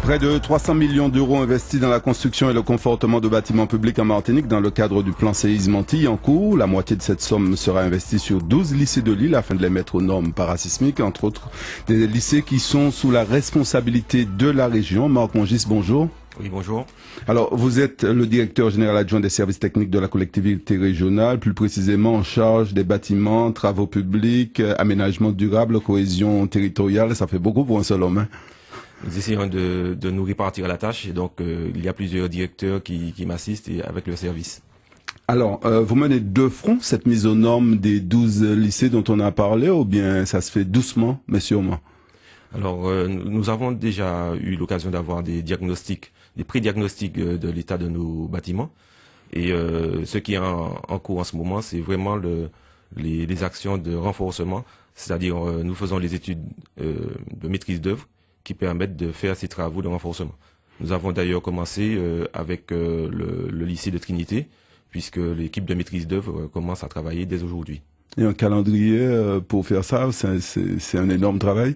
Près de 300 millions d'euros investis dans la construction et le confortement de bâtiments publics en Martinique dans le cadre du plan séisme Antilles en cours. La moitié de cette somme sera investie sur 12 lycées de l'île afin de les mettre aux normes parasismiques, entre autres des lycées qui sont sous la responsabilité de la région. Marc Mongis, bonjour. Oui, bonjour. Alors, vous êtes le directeur général adjoint des services techniques de la collectivité régionale, plus précisément en charge des bâtiments, travaux publics, aménagement durable, cohésion territoriale. Ça fait beaucoup pour un seul homme, hein. Nous essayons de nous répartir la tâche et donc il y a plusieurs directeurs qui m'assistent avec le service. Alors, vous menez de front cette mise aux normes des 12 lycées dont on a parlé ou bien ça se fait doucement mais sûrement? Alors, nous avons déjà eu l'occasion d'avoir des diagnostics, des pré-diagnostics de l'état de nos bâtiments. Et ce qui est en cours en ce moment, c'est vraiment les actions de renforcement, c'est-à-dire nous faisons les études de maîtrise d'œuvre qui permettent de faire ces travaux de renforcement. Nous avons d'ailleurs commencé avec le lycée de Trinité, puisque l'équipe de maîtrise d'œuvre commence à travailler dès aujourd'hui. Et un calendrier pour faire ça, c'est un énorme travail.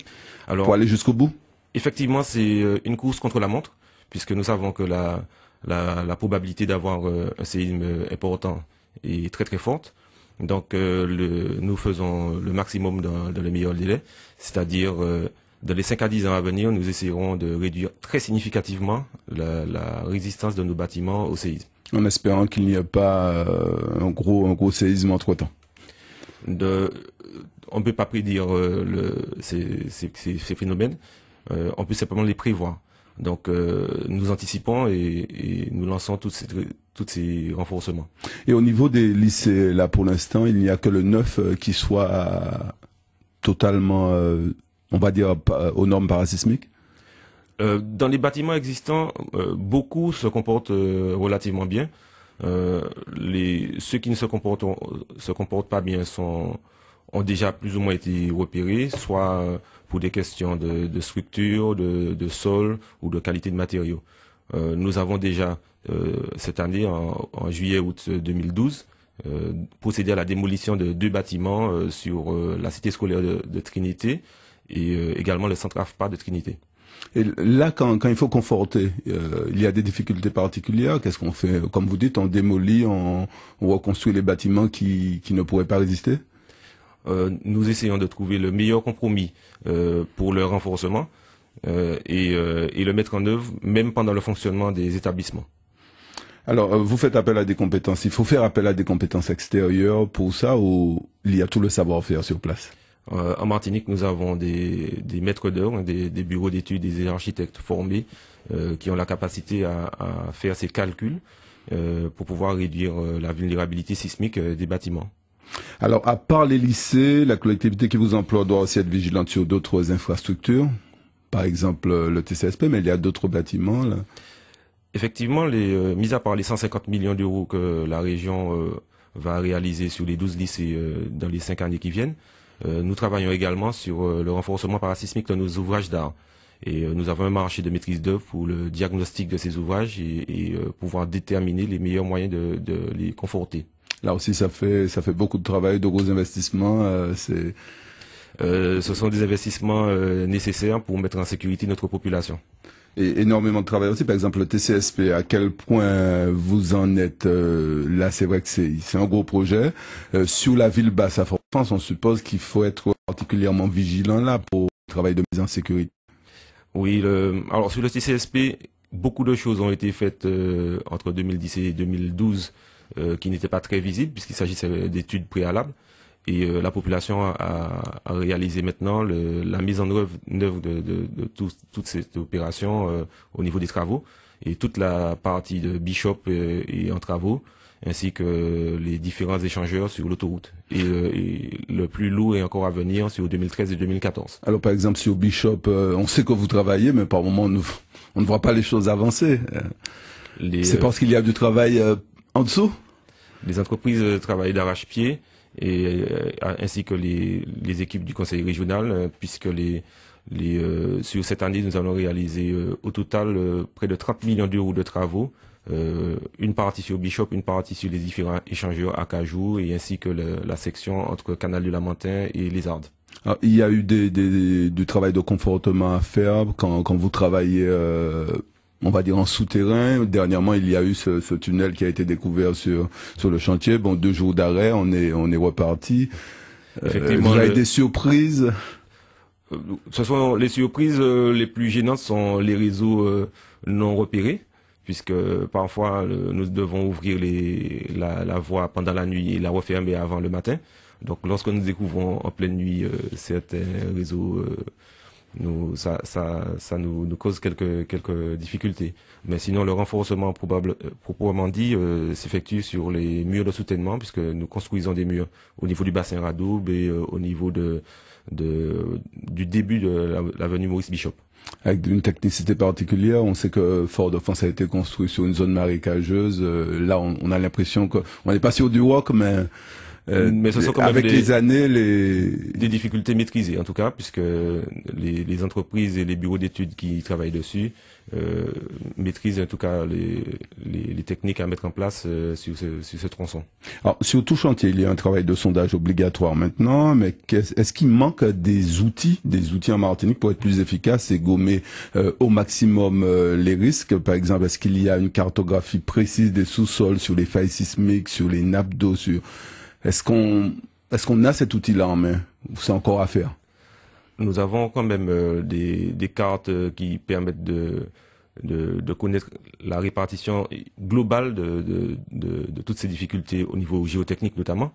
Alors, pour aller jusqu'au bout. Effectivement, c'est une course contre la montre, puisque nous savons que la probabilité d'avoir un séisme important est très très forte. Donc nous faisons le maximum dans le meilleur délai, c'est-à-dire dans les 5 à 10 ans à venir, nous essaierons de réduire très significativement la résistance de nos bâtiments au séisme. En espérant qu'il n'y ait pas un gros séisme entre-temps. On ne peut pas prédire ces phénomènes, on peut simplement les prévoir. Donc nous anticipons et nous lançons tous ces renforcements. Et au niveau des lycées, là pour l'instant, il n'y a que le 9 qui soit totalement, on va dire, aux normes parasismiques? Dans les bâtiments existants, beaucoup se comportent relativement bien. Ceux qui ne se comportent pas bien ont déjà plus ou moins été repérés, soit pour des questions de structure, de sol ou de qualité de matériaux. Nous avons déjà cette année, en juillet-août 2012, procédé à la démolition de 2 bâtiments sur la cité scolaire de Trinité et également le centre AFPA de Trinité. Et là, quand il faut conforter, il y a des difficultés particulières. Qu'est-ce qu'on fait? Comme vous dites, on démolit, on reconstruit les bâtiments qui ne pourraient pas résister? Nous essayons de trouver le meilleur compromis pour le renforcement et le mettre en œuvre même pendant le fonctionnement des établissements. Alors, vous faites appel à des compétences. Il faut faire appel à des compétences extérieures pour ça ou il y a tout le savoir-faire sur place? En Martinique, nous avons des maîtres d'œuvre, des bureaux d'études, des architectes formés qui ont la capacité à faire ces calculs pour pouvoir réduire la vulnérabilité sismique des bâtiments. Alors, à part les lycées, la collectivité qui vous emploie doit aussi être vigilante sur d'autres infrastructures, par exemple le TCSP, mais il y a d'autres bâtiments, là. Effectivement, mis à part les 150 millions d'euros que la région va réaliser sur les 12 lycées dans les 5 années qui viennent, nous travaillons également sur le renforcement parasismique de nos ouvrages d'art. Et nous avons un marché de maîtrise d'œuvre pour le diagnostic de ces ouvrages et pouvoir déterminer les meilleurs moyens de les conforter. Là aussi, ça fait beaucoup de travail, de gros investissements. Ce sont des investissements nécessaires pour mettre en sécurité notre population. Et énormément de travail aussi. Par exemple, le TCSP, à quel point vous en êtes là? C'est vrai que c'est un gros projet. Sur la ville basse à Fort-de-France, on suppose qu'il faut être particulièrement vigilant là pour le travail de mise en sécurité. Oui, alors sur le TCSP, beaucoup de choses ont été faites entre 2010 et 2012 qui n'étaient pas très visibles puisqu'il s'agissait d'études préalables. Et la population a réalisé maintenant la mise en œuvre de toute cette opération au niveau des travaux. Et toute la partie de Bishop est en travaux, ainsi que les différents échangeurs sur l'autoroute. Et le plus lourd est encore à venir sur 2013 et 2014. Alors par exemple sur Bishop, on sait que vous travaillez, mais par moment on ne voit pas les choses avancer. C'est parce qu'il y a du travail en dessous? Les entreprises travaillent d'arrache-pied. Ainsi que les équipes du conseil régional, puisque sur cette année, nous allons réaliser au total près de 30 millions d'euros de travaux, une partie sur Bishop, une partie sur les différents échangeurs à Cajou, et ainsi que la section entre Canal du Lamentin et Les Ardes. Alors, il y a eu du travail de confortement à faire quand vous travaillez, on va dire en souterrain. Dernièrement, il y a eu ce tunnel qui a été découvert sur le chantier. Bon, 2 jours d'arrêt, on est reparti. Effectivement, vous avez des surprises? Ce sont les surprises les plus gênantes sont les réseaux non repérés, puisque parfois nous devons ouvrir la voie pendant la nuit et la refermer avant le matin. Donc lorsque nous découvrons en pleine nuit certains réseaux, ça nous cause quelques difficultés. Mais sinon le renforcement proprement dit s'effectue sur les murs de soutènement, puisque nous construisons des murs au niveau du bassin Radoub et au niveau du début de l'avenue Maurice Bishop. Avec une technicité particulière, on sait que Fort-de-France a été construit sur une zone marécageuse. Là, on a l'impression qu'on n'est pas sur du rock, mais ce sont quand même avec les années, des difficultés maîtrisées, en tout cas, puisque les entreprises et les bureaux d'études qui travaillent dessus maîtrisent en tout cas les techniques à mettre en place sur ce tronçon. Alors, sur tout chantier, il y a un travail de sondage obligatoire maintenant, mais est-ce qu'il manque des outils en Martinique pour être plus efficace et gommer au maximum les risques? Par exemple, est-ce qu'il y a une cartographie précise des sous-sols sur les failles sismiques, sur les nappes d'eau, Est-ce qu'on a cet outil-là en main? Ou c'est encore à faire? Nous avons quand même des cartes qui permettent de connaître la répartition globale de toutes ces difficultés au niveau géotechnique notamment.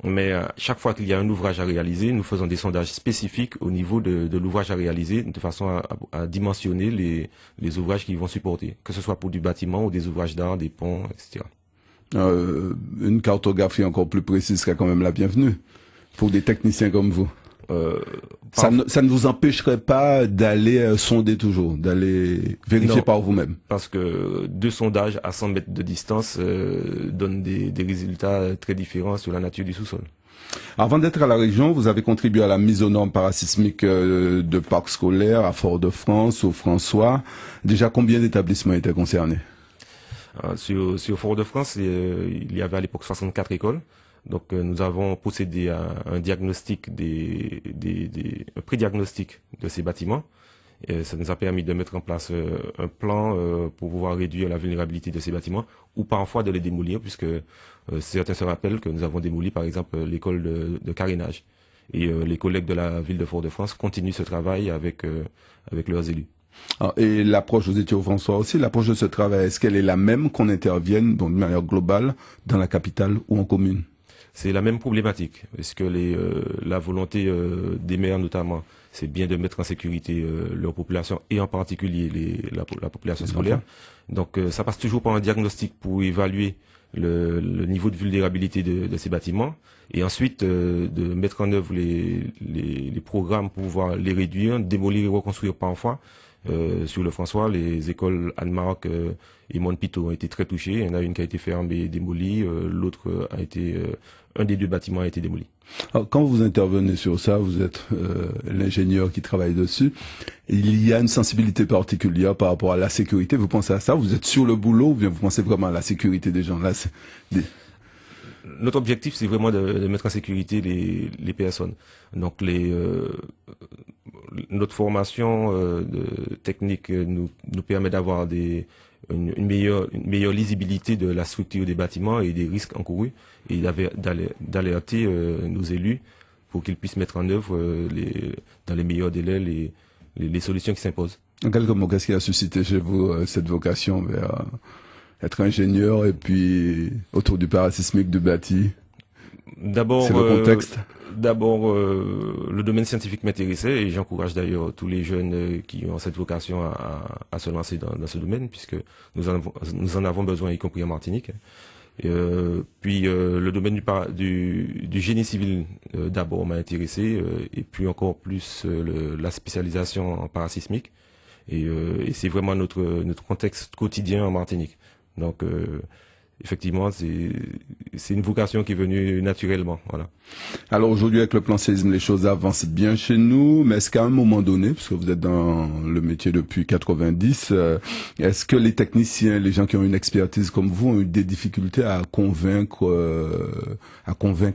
Mais chaque fois qu'il y a un ouvrage à réaliser, nous faisons des sondages spécifiques au niveau de l'ouvrage à réaliser, de façon à dimensionner les ouvrages qu'ils vont supporter, que ce soit pour du bâtiment ou des ouvrages d'art, des ponts, etc. Une cartographie encore plus précise serait quand même la bienvenue pour des techniciens comme vous. Ça ne vous empêcherait pas d'aller sonder toujours, d'aller vérifier par vous-même? Parce que 2 sondages à 100 mètres de distance donnent des résultats très différents sur la nature du sous-sol. Avant d'être à la région, vous avez contribué à la mise aux normes parasismiques de parcs scolaires à Fort-de-France, au François. Déjà, combien d'établissements étaient concernés? Sur Fort-de-France, il y avait à l'époque 64 écoles. Donc nous avons procédé à un diagnostic un pré-diagnostic de ces bâtiments. Et ça nous a permis de mettre en place un plan pour pouvoir réduire la vulnérabilité de ces bâtiments ou parfois de les démolir, puisque certains se rappellent que nous avons démoli par exemple l'école de carénage. Et les collègues de la ville de Fort-de-France continuent ce travail avec leurs élus. Et l'approche, vous étiez au François aussi, l'approche de ce travail, est-ce qu'elle est la même qu'on intervienne de manière globale dans la capitale ou en commune? C'est la même problématique. Est-ce que la volonté des maires notamment, c'est bien de mettre en sécurité leur population et en particulier la population scolaire. Donc ça passe toujours par un diagnostic pour évaluer le niveau de vulnérabilité de ces bâtiments et ensuite de mettre en œuvre les programmes pour pouvoir les réduire, démolir et reconstruire parfois. Sur le François, les écoles Anne-Marc et Montpito ont été très touchées. Il y en a une qui a été fermée et démolie, l'autre a été un des 2 bâtiments a été démoli. Alors, quand vous intervenez sur ça, vous êtes l'ingénieur qui travaille dessus. Il y a une sensibilité particulière par rapport à la sécurité. Vous pensez à ça? Vous êtes sur le boulot ou bien vous pensez vraiment à la sécurité des gens? Là, Notre objectif, c'est vraiment de mettre en sécurité les personnes. Donc notre formation technique nous permet d'avoir une meilleure lisibilité de la structure des bâtiments et des risques encourus et d'alerter nos élus pour qu'ils puissent mettre en œuvre dans les meilleurs délais les solutions qui s'imposent. En quelques mots, qu'est-ce qui a suscité chez vous cette vocation vers être ingénieur et puis autour du parasismique du bâti? D'abord, c'est le contexte. Le domaine scientifique m'intéressait et j'encourage d'ailleurs tous les jeunes qui ont cette vocation à se lancer dans ce domaine, puisque nous en avons besoin, y compris en Martinique. Puis le domaine du génie civil d'abord m'a intéressé et puis encore plus la spécialisation en parasismique. Et c'est vraiment notre contexte quotidien en Martinique. Donc effectivement, c'est une vocation qui est venue naturellement. Voilà. Alors aujourd'hui, avec le plan séisme, les choses avancent bien chez nous, mais est-ce qu'à un moment donné, puisque vous êtes dans le métier depuis 90, est-ce que les techniciens, les gens qui ont une expertise comme vous, ont eu des difficultés à convaincre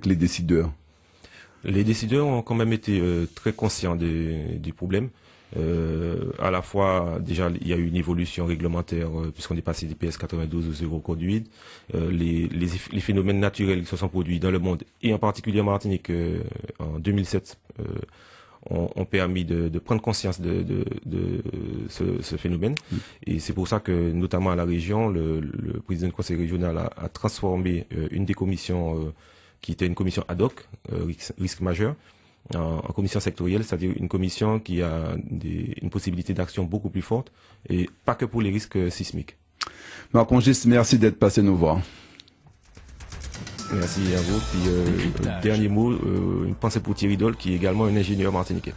les décideurs? Les décideurs ont quand même été très conscients du problème. À la fois, déjà, il y a eu une évolution réglementaire puisqu'on est passé des PS 92 aux zéro-conduite. Les phénomènes naturels qui se sont produits dans le monde et en particulier en Martinique en 2007 ont permis de prendre conscience de ce phénomène. Et c'est pour ça que, notamment à la région, le président du conseil régional a transformé une des commissions qui était une commission ad hoc, risque majeur, en commission sectorielle, c'est-à-dire une commission qui a une possibilité d'action beaucoup plus forte, et pas que pour les risques sismiques. Marc Ongis, merci d'être passé nous voir. Merci à vous. Puis, dernier mot, une pensée pour Thierry Dole, qui est également un ingénieur martiniquais.